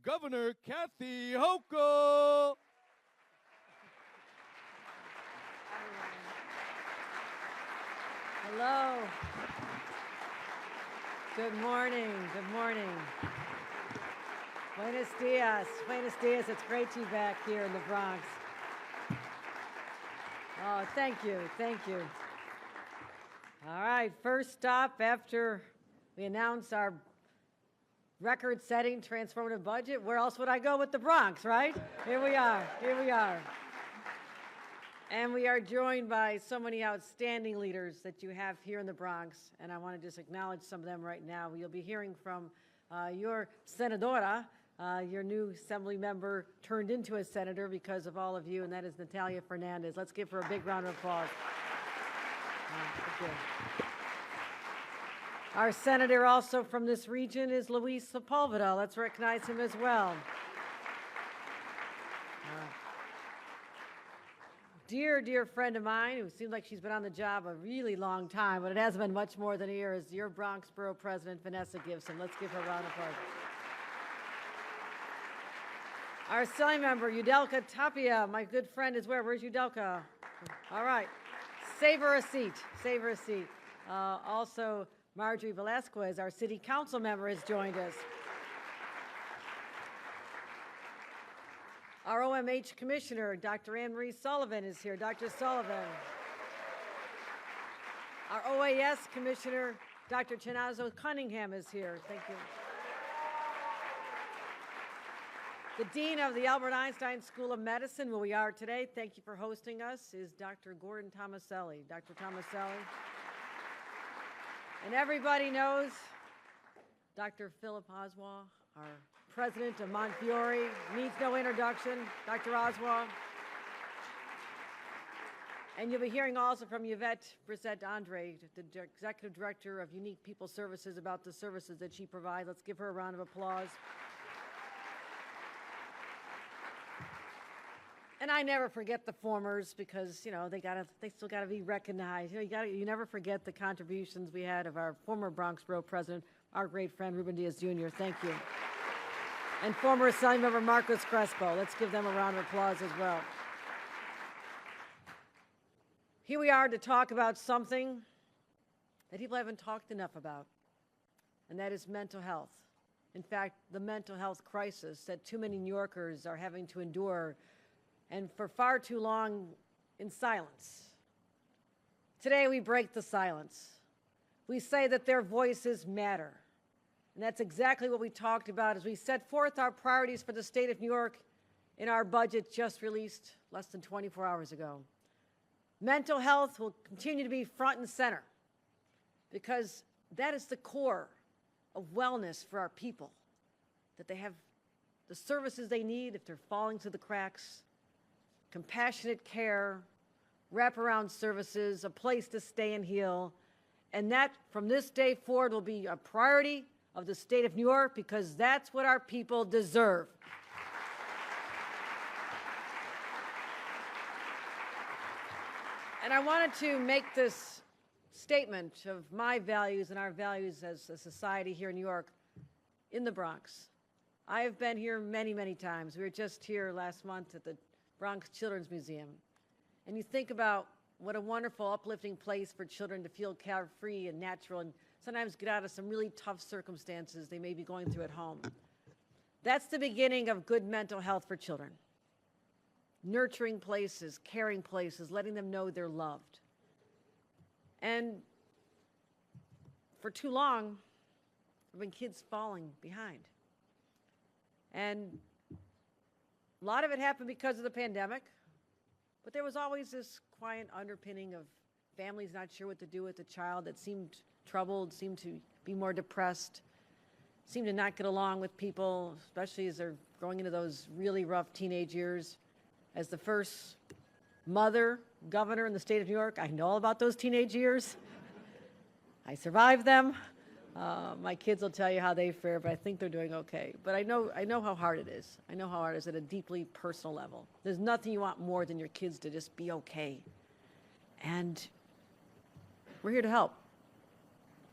Governor Kathy Hochul. Hello. Good morning. Good morning. Buenos dias. Buenos dias. It's great to be back here in the Bronx. Oh, thank you. Thank you. All right. First stop after we announce our record-setting transformative budget. Where else would I go with the Bronx, right? Here we are. Here we are. And we are joined by so many outstanding leaders that you have here in the Bronx, and I want to just acknowledge some of them right now. You'll be hearing from your senadora, your new assembly member turned into a senator because of all of you, and that is Natalia Fernandez. Let's give her a big round of applause. Thank you. Our senator also from this region is Luis Sepulveda. Let's recognize him as well. Dear, dear friend of mine, who seems like she's been on the job a really long time, but it hasn't been much more than a year, is your Bronx Borough President, Vanessa Gibson. Let's give her a round of applause. Our assembly member, Yudelka Tapia, my good friend, is where? Where's Yudelka? All right. Save her a seat. Save her a seat. Also, Marjorie Velasquez, our city council member, has joined us. Our OMH Commissioner, Dr. Anne Marie Sullivan, is here. Dr. Sullivan. Our OAS Commissioner, Dr. Chinazo Cunningham, is here. Thank you. The Dean of the Albert Einstein School of Medicine, where we are today, thank you for hosting us, is Dr. Gordon Tomaselli. Dr. Tomaselli. And everybody knows Dr. Philip Oswald, our President of Montefiore, needs no introduction, Dr. Oswald. And you'll be hearing also from Yvette Brissette-Andre, the Executive Director of Unique People Services, about the services that she provides. Let's give her a round of applause. And I never forget the formers because, you know, they still gotta be recognized. You know, you never forget the contributions we had of our former Bronx Borough President, our great friend Ruben Diaz Jr. Thank you. And former Assembly Member Marcos Crespo. Let's give them a round of applause as well. Here we are to talk about something that people haven't talked enough about, and that is mental health. In fact, the mental health crisis that too many New Yorkers are having to endure, and for far too long in silence. Today we break the silence. We say that their voices matter. And that's exactly what we talked about as we set forth our priorities for the state of New York in our budget just released less than 24 hours ago. Mental health will continue to be front and center because that is the core of wellness for our people, that they have the services they need if they're falling through the cracks, compassionate care, wraparound services, a place to stay and heal, and that from this day forward will be a priority of the state of New York because that's what our people deserve. And I wanted to make this statement of my values and our values as a society here in New York in the Bronx. I have been here many, many times. We were just here last month at the Bronx Children's Museum. And you think about what a wonderful, uplifting place for children to feel carefree and natural and sometimes get out of some really tough circumstances they may be going through at home. That's the beginning of good mental health for children. Nurturing places, caring places, letting them know they're loved. And for too long, there have been kids falling behind. And a lot of it happened because of the pandemic, but there was always this quiet underpinning of families not sure what to do with a child that seemed troubled, seemed to be more depressed, seemed to not get along with people, especially as they're growing into those really rough teenage years. As the first mother, governor in the state of New York, I know all about those teenage years. I survived them. My kids will tell you how they fare, but I think they're doing okay. But I know how hard it is. I know how hard it is at a deeply personal level. There's nothing you want more than your kids to just be okay. And we're here to help.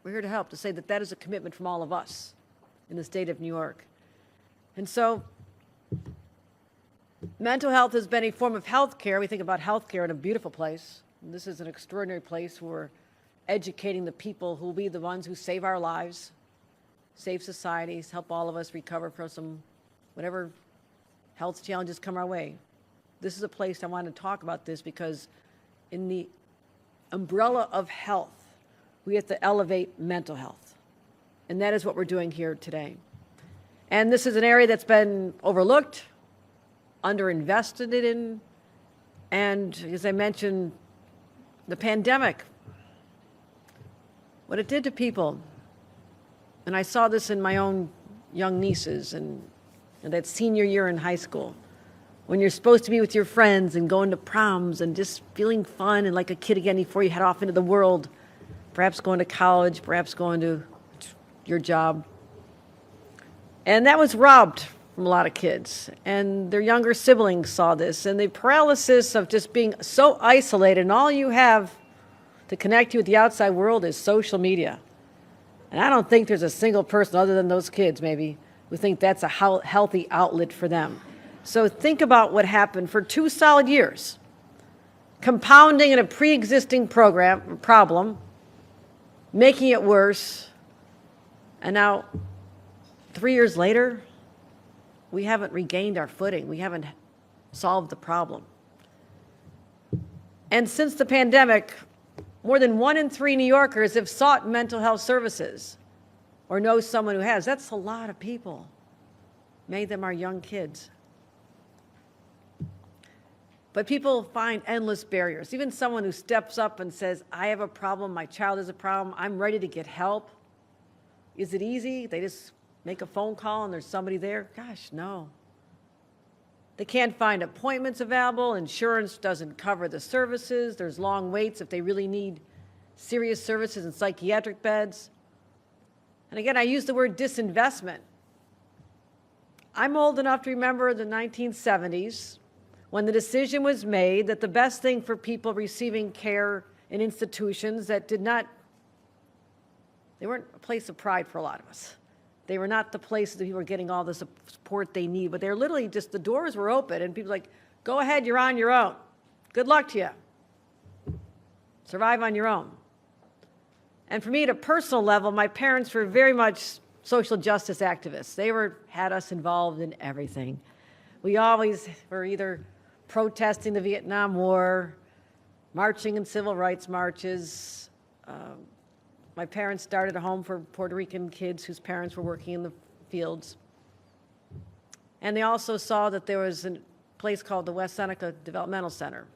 We're here to help, to say that that is a commitment from all of us in the state of New York. And so mental health has been a form of health care. We think about health care in a beautiful place. And this is an extraordinary place where we're educating the people who will be the ones who save our lives, save societies, help all of us recover from some whatever health challenges come our way. This is a place I want to talk about this because in the umbrella of health, we have to elevate mental health. And that is what we're doing here today. And this is an area that's been overlooked, underinvested in, and as I mentioned, the pandemic, what it did to people. And I saw this in my own young nieces and that senior year in high school, when you're supposed to be with your friends and going to proms and just feeling fun and like a kid again before you head off into the world, perhaps going to college, perhaps going to your job. And that was robbed from a lot of kids. And their younger siblings saw this. And the paralysis of just being so isolated, and all you have to connect you with the outside world is social media. And I don't think there's a single person other than those kids maybe who think that's a healthy outlet for them. So think about what happened for 2 solid years, compounding in a pre-existing problem, making it worse, and now 3 years later, we haven't regained our footing. We haven't solved the problem. And since the pandemic, more than 1 in 3 New Yorkers have sought mental health services or know someone who has. That's a lot of people. Many of them are young kids. But people find endless barriers. Even someone who steps up and says, I have a problem, my child has a problem, I'm ready to get help. Is it easy? They just make a phone call and there's somebody there? Gosh, no. They can't find appointments available. Insurance doesn't cover the services. There's long waits if they really need serious services and psychiatric beds. And again, I use the word disinvestment. I'm old enough to remember the 1970s when the decision was made that the best thing for people receiving care in institutions that they weren't a place of pride for a lot of us. They were not the places that people were getting all the support they need, but they were literally just, the doors were open and people were like, go ahead, you're on your own. Good luck to you. Survive on your own. And for me, at a personal level, my parents were very much social justice activists. They had us involved in everything. We always were either protesting the Vietnam War, marching in civil rights marches. My parents started a home for Puerto Rican kids whose parents were working in the fields. And they also saw that there was a place called the West Seneca Developmental Center,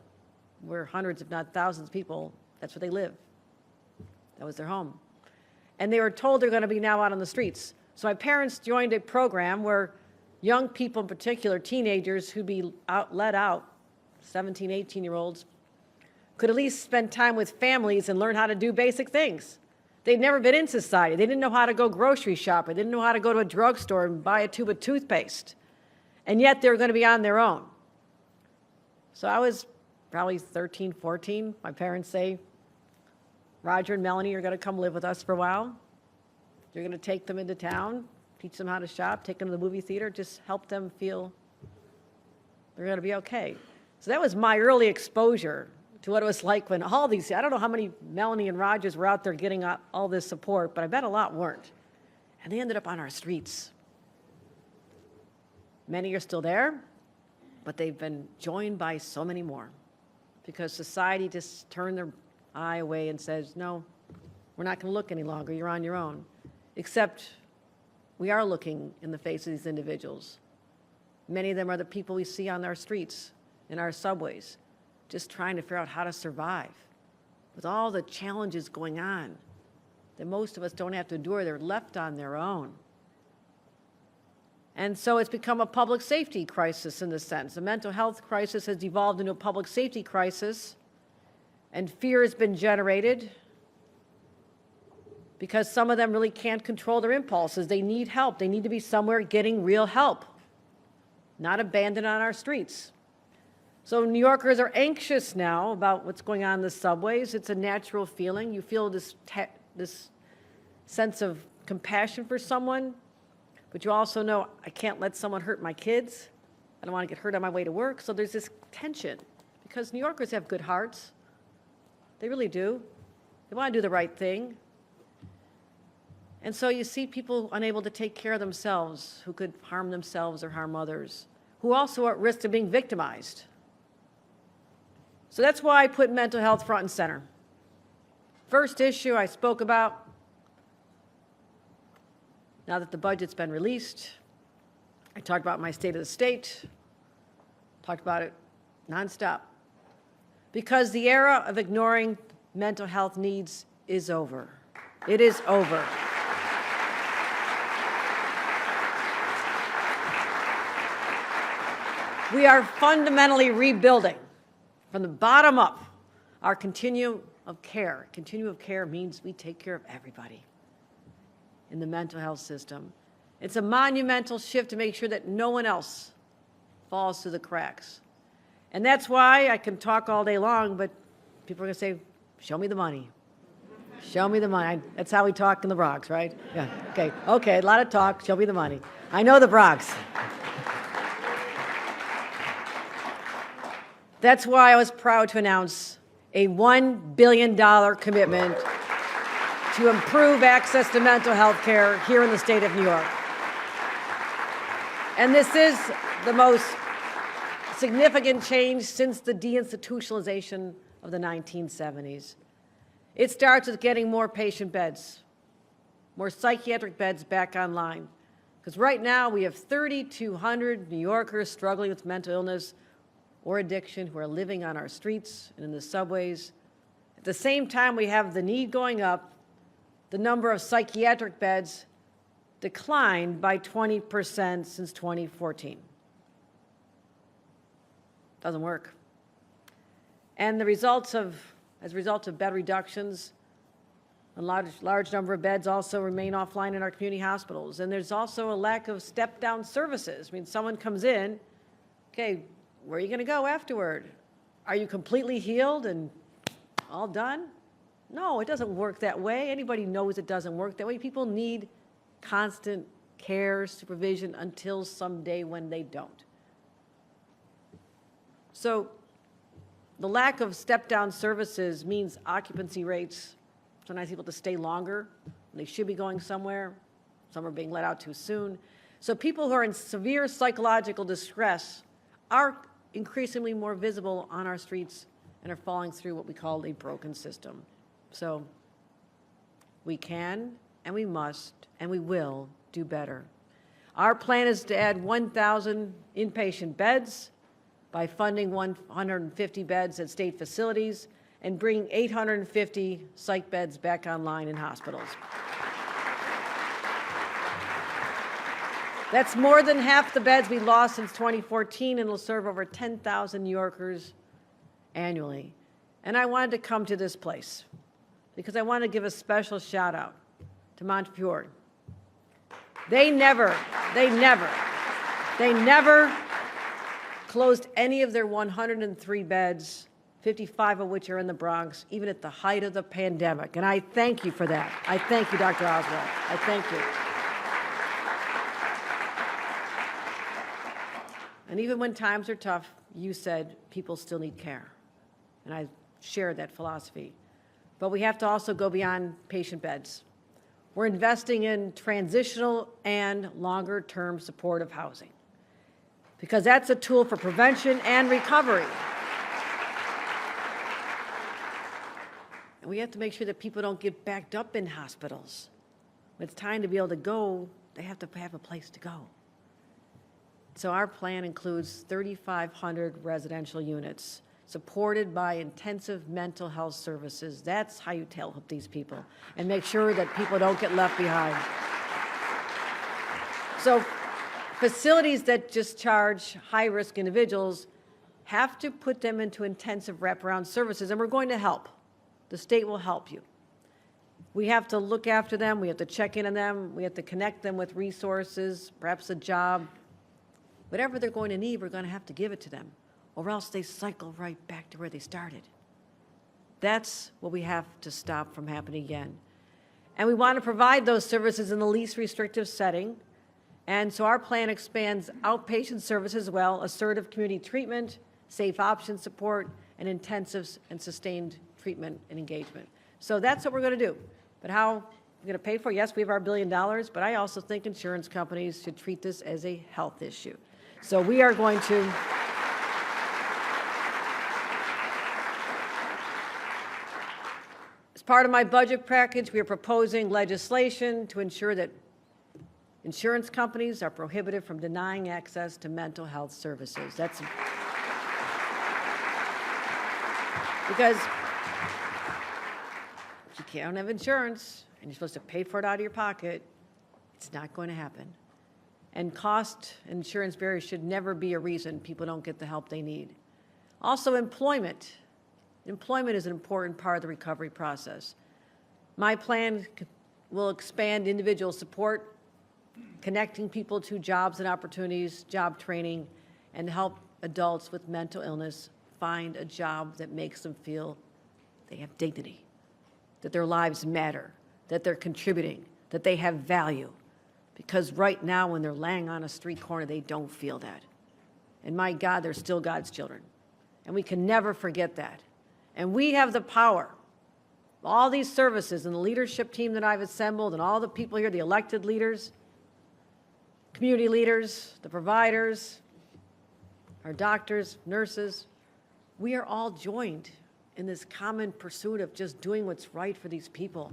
where hundreds, if not thousands of people, that's where they live. That was their home. And they were told they're going to be now out on the streets. So my parents joined a program where young people, in particular teenagers who'd be let out, 17, 18-year-olds, could at least spend time with families and learn how to do basic things. They'd never been in society. They didn't know how to go grocery shopping. They didn't know how to go to a drugstore and buy a tube of toothpaste. And yet they were going to be on their own. So I was probably 13, 14. My parents say, Roger and Melanie are going to come live with us for a while. You're going to take them into town, teach them how to shop, take them to the movie theater, just help them feel they're going to be okay. So that was my early exposure to what it was like when all these, I don't know how many Melanie and Rogers were out there getting all this support, but I bet a lot weren't. And they ended up on our streets. Many are still there, but they've been joined by so many more because society just turned their eye away and says, no, we're not going to look any longer. You're on your own. Except we are looking in the face of these individuals. Many of them are the people we see on our streets, in our subways, just trying to figure out how to survive with all the challenges going on that most of us don't have to endure. They're left on their own. And so it's become a public safety crisis in this sense. The mental health crisis has evolved into a public safety crisis, and fear has been generated because some of them really can't control their impulses. They need help. They need to be somewhere getting real help, not abandoned on our streets. So New Yorkers are anxious now about what's going on in the subways. It's a natural feeling. You feel this sense of compassion for someone, but you also know I can't let someone hurt my kids. I don't want to get hurt on my way to work. So there's this tension because New Yorkers have good hearts. They really do. They want to do the right thing. And so you see people unable to take care of themselves, who could harm themselves or harm others, who also are at risk of being victimized. So that's why I put mental health front and center. First issue I spoke about. Now that the budget's been released, I talked about my state of the state, talked about it nonstop. Because the era of ignoring mental health needs is over. It is over. We are fundamentally rebuilding from the bottom up our continuum of care. Continuum of care means we take care of everybody in the mental health system. It's a monumental shift to make sure that no one else falls through the cracks. And that's why I can talk all day long, but people are going to say, show me the money. Show me the money. That's how we talk in the Bronx, right? Yeah, okay, a lot of talk, show me the money. I know the Bronx. That's why I was proud to announce a $1 billion commitment to improve access to mental health care here in the state of New York. And this is the most significant change since the deinstitutionalization of the 1970s. It starts with getting more patient beds, more psychiatric beds back online. Because right now we have 3,200 New Yorkers struggling with mental illness or addiction who are living on our streets and in the subways. At the same time we have the need going up, the number of psychiatric beds declined by 20% since 2014. Doesn't work. And as a result of bed reductions, a large number of beds also remain offline in our community hospitals. And there's also a lack of step-down services. I mean, someone comes in, okay, where are you going to go afterward? Are you completely healed and all done? No, it doesn't work that way. Anybody knows it doesn't work that way. People need constant care, supervision until someday when they don't. So the lack of step-down services means occupancy rates. Sometimes people have to stay longer. They should be going somewhere. Some are being let out too soon. So people who are in severe psychological distress are increasingly more visible on our streets and are falling through what we call a broken system. So we can and we must and we will do better. Our plan is to add 1,000 inpatient beds by funding 150 beds at state facilities and bring 850 psych beds back online in hospitals. That's more than half the beds we lost since 2014 and will serve over 10,000 New Yorkers annually. And I wanted to come to this place because I want to give a special shout out to Montefiore. They never closed any of their 103 beds, 55 of which are in the Bronx, even at the height of the pandemic. And I thank you for that. I thank you, Dr. Oswald. I thank you. And even when times are tough, you said people still need care. And I share that philosophy. But we have to also go beyond patient beds. We're investing in transitional and longer-term supportive housing because that's a tool for prevention and recovery. And we have to make sure that people don't get backed up in hospitals. When it's time to be able to go, they have to have a place to go. So our plan includes 3,500 residential units supported by intensive mental health services. That's how you help these people and make sure that people don't get left behind. So facilities that discharge high-risk individuals have to put them into intensive wraparound services, and we're going to help. The state will help you. We have to look after them. We have to check in on them. We have to connect them with resources, perhaps a job. Whatever they're going to need, we're going to have to give it to them, or else they cycle right back to where they started. That's what we have to stop from happening again. And we want to provide those services in the least restrictive setting And so our plan expands outpatient services as well, assertive community treatment, safe option support, and intensive and sustained treatment and engagement. So that's what we're going to do. But how we're going to pay for it? Yes, we have our $1 billion, but I also think insurance companies should treat this as a health issue. So we are going to as part of my budget package, we are proposing legislation to ensure that insurance companies are prohibited from denying access to mental health services. That's because if you can't have insurance and you're supposed to pay for it out of your pocket, it's not going to happen. And cost insurance barriers should never be a reason people don't get the help they need. Also, employment. Employment is an important part of the recovery process. My plan will expand individual support, connecting people to jobs and opportunities, job training, and help adults with mental illness find a job that makes them feel they have dignity, that their lives matter, that they're contributing, that they have value. Because right now, when they're laying on a street corner, they don't feel that. And my God, they're still God's children. And we can never forget that. And we have the power. All these services and the leadership team that I've assembled and all the people here, the elected leaders, community leaders, the providers, our doctors, nurses, we are all joined in this common pursuit of just doing what's right for these people.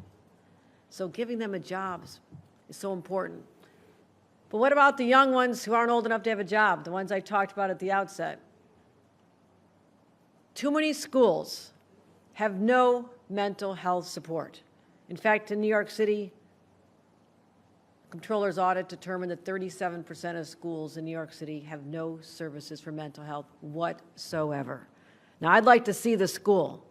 So giving them a job is so important. But what about the young ones who aren't old enough to have a job, the ones I talked about at the outset? Too many schools have no mental health support. In fact, in New York City, Comptroller's audit determined that 37% of schools in New York City have no services for mental health whatsoever. Now, I'd like to see the school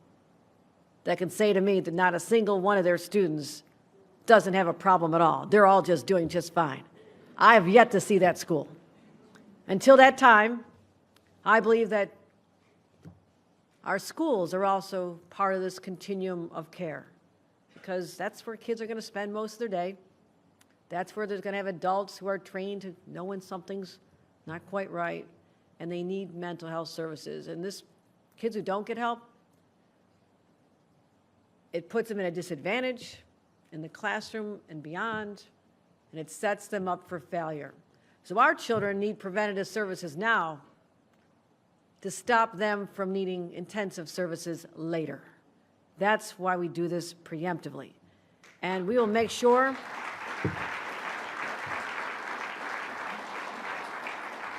that can say to me that not a single one of their students doesn't have a problem at all. They're all just doing just fine. I have yet to see that school. Until that time, I believe that our schools are also part of this continuum of care, because that's where kids are going to spend most of their day. That's where there's going to have adults who are trained to know when something's not quite right, and they need mental health services. And kids who don't get help, it puts them in a disadvantage in the classroom and beyond, and it sets them up for failure. So our children need preventative services now to stop them from needing intensive services later. That's why we do this preemptively. And we will make sure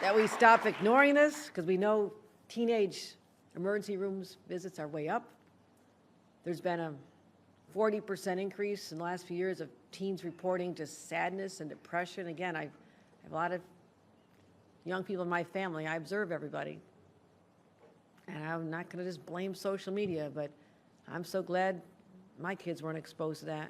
that we stop ignoring this, because we know teenage emergency rooms visits are way up. There's been a 40% increase in the last few years of teens reporting just sadness and depression. Again, I have a lot of young people in my family. I observe everybody. And I'm not going to just blame social media, but I'm so glad my kids weren't exposed to that,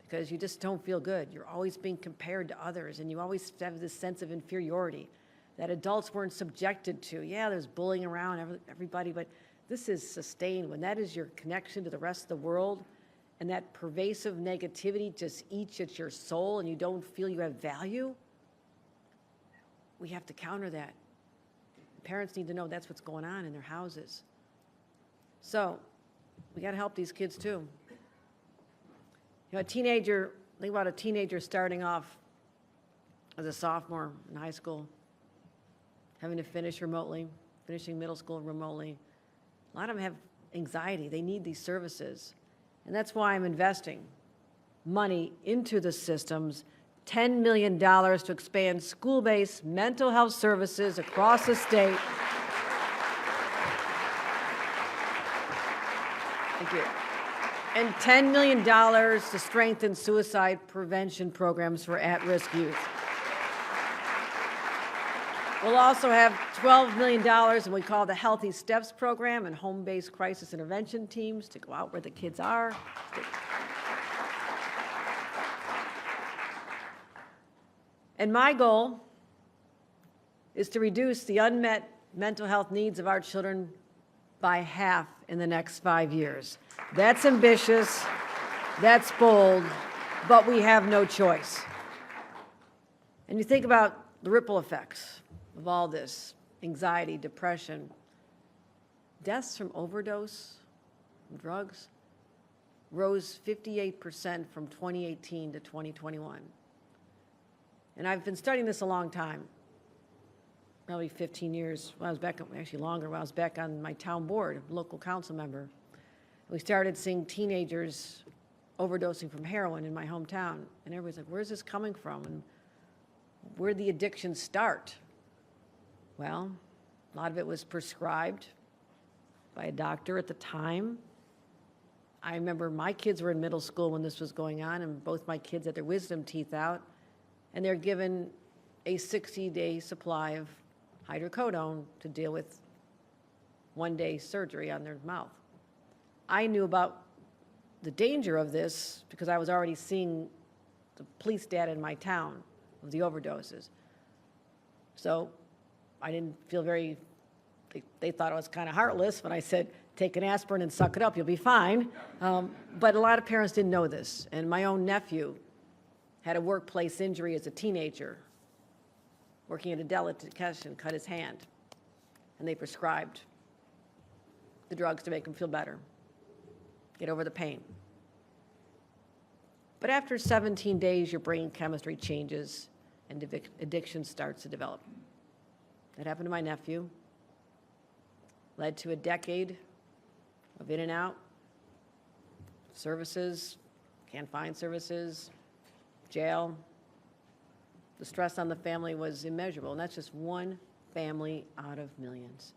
because you just don't feel good. You're always being compared to others, and you always have this sense of inferiority that adults weren't subjected to. Yeah, there's bullying around everybody, but this is sustained. When that is your connection to the rest of the world, and that pervasive negativity just eats at your soul, and you don't feel you have value, we have to counter that. Parents need to know that's what's going on in their houses. So we got to help these kids too. You know, think about a teenager starting off as a sophomore in high school, having to finish remotely, finishing middle school remotely. A lot of them have anxiety. They need these services. And that's why I'm investing money into the systems, $10 million to expand school-based mental health services across the state. Thank you. And $10 million to strengthen suicide prevention programs for at-risk youth. We'll also have $12 million in what we call the Healthy Steps program and home-based crisis intervention teams to go out where the kids are. And my goal is to reduce the unmet mental health needs of our children by half in the next 5 years. That's ambitious, that's bold, but we have no choice. And you think about the ripple effects of all this, anxiety, depression, deaths from overdose, from drugs, rose 58% from 2018 to 2021. And I've been studying this a long time, probably 15 years, when I was back, actually longer, when I was back on my town board, local council member. We started seeing teenagers overdosing from heroin in my hometown. And everybody's like, where's this coming from? And where'd the addiction start? Well, a lot of it was prescribed by a doctor at the time. I remember my kids were in middle school when this was going on, and both my kids had their wisdom teeth out, and they're given a 60-day supply of hydrocodone to deal with one-day surgery on their mouth. I knew about the danger of this because I was already seeing the police data in my town of the overdoses. So I didn't feel very, they thought I was kind of heartless when I said, take an aspirin and suck it up, you'll be fine. But a lot of parents didn't know this. And my own nephew had a workplace injury as a teenager, working at a delicatessen, cut his hand. And they prescribed the drugs to make him feel better, get over the pain. But after 17 days, your brain chemistry changes and addiction starts to develop. That happened to my nephew. Led to a decade of in and out, services, can't find services, jail. The stress on the family was immeasurable, and that's just one family out of millions.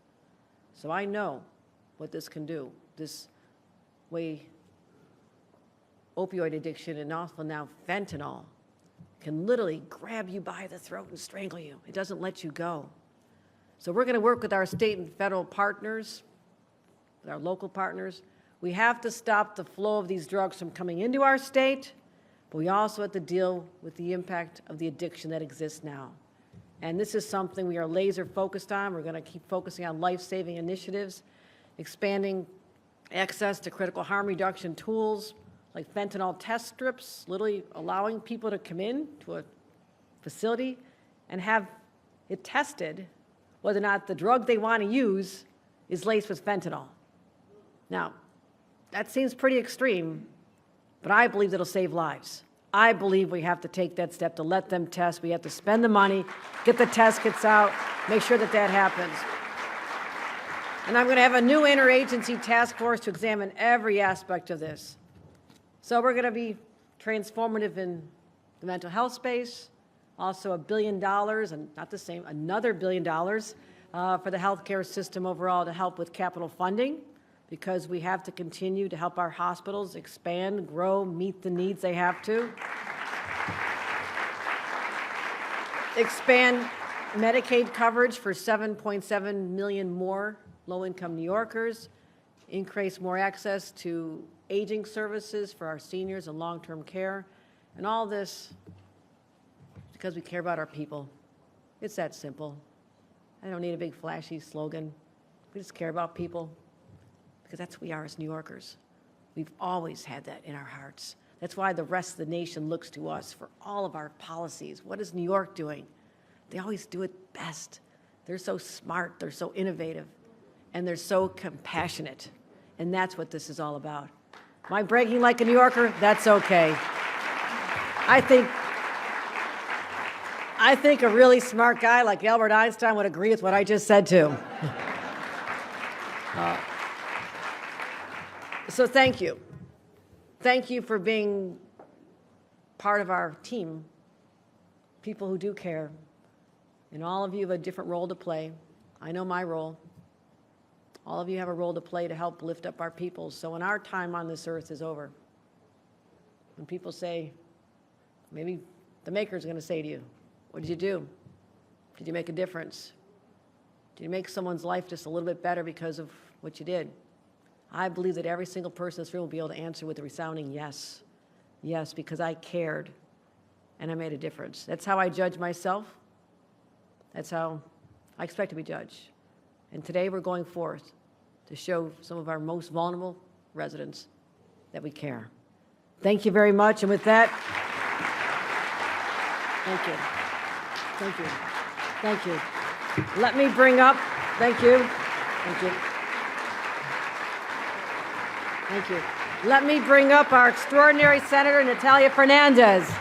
So I know what this can do. This way opioid addiction and also now fentanyl can literally grab you by the throat and strangle you. It doesn't let you go. So we're going to work with our state and federal partners, with our local partners. We have to stop the flow of these drugs from coming into our state, but we also have to deal with the impact of the addiction that exists now. And this is something we are laser focused on. We're going to keep focusing on life-saving initiatives, expanding access to critical harm reduction tools like fentanyl test strips, literally allowing people to come in to a facility and have it tested whether or not the drug they want to use is laced with fentanyl. Now, that seems pretty extreme, but I believe it'll save lives. I believe we have to take that step to let them test. We have to spend the money, get the test kits out, make sure that that happens. And I'm going to have a new interagency task force to examine every aspect of this. So we're going to be transformative in the mental health space, also $1 billion, and not the same, another $1 billion for the healthcare system overall to help with capital funding, because we have to continue to help our hospitals expand, grow, meet the needs they have to. Expand Medicaid coverage for 7.7 million more low-income New Yorkers, increase more access to aging services for our seniors and long-term care, and all this because we care about our people. It's that simple. I don't need a big flashy slogan. We just care about people because that's who we are as New Yorkers. We've always had that in our hearts. That's why the rest of the nation looks to us for all of our policies. What is New York doing? They always do it best. They're so smart, they're so innovative, and they're so compassionate. And that's what this is all about. Am I bragging like a New Yorker? That's okay. I think a really smart guy like Albert Einstein would agree with what I just said too. So thank you. Thank you for being part of our team, people who do care. And all of you have a different role to play. I know my role. All of you have a role to play to help lift up our people. So when our time on this earth is over, when people say, maybe the Maker's going to say to you, what did you do? Did you make a difference? Did you make someone's life just a little bit better because of what you did? I believe that every single person in this room will be able to answer with a resounding yes. Yes, because I cared and I made a difference. That's how I judge myself. That's how I expect to be judged. And today we're going forth to show some of our most vulnerable residents that we care. Thank you very much. And with that, thank you. Thank you. Thank you. Let me bring up, thank you. Thank you. Thank you. Let me bring up our extraordinary Senator, Natalia Fernandez.